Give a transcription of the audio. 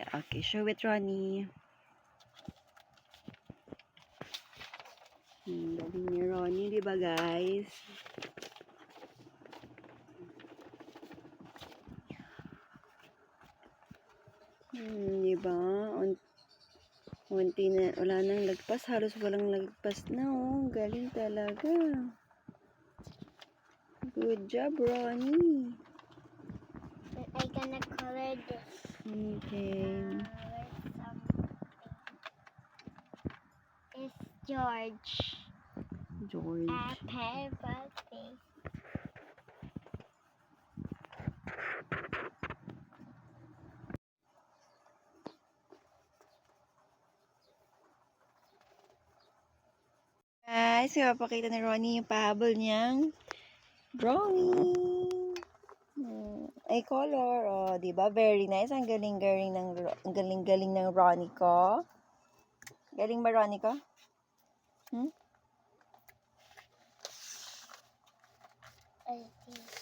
Okay, show it, Ronnie. Galing ni Ronnie, di ba guys? Di ba? Unti na, wala nang lagpas. Halos walang lagpas na, oh. Galing talaga. Good job, Ronnie. I'm gonna color this. Okay. It's George. George. Happy birthday. Guys, ipapakita ni Ronnie yung pahabol niyang drawing. Ay, color. Oh, di ba? Very nice. Ang galing-galing ng Ronnie ko. Galing ba, Ronnie ko? I think.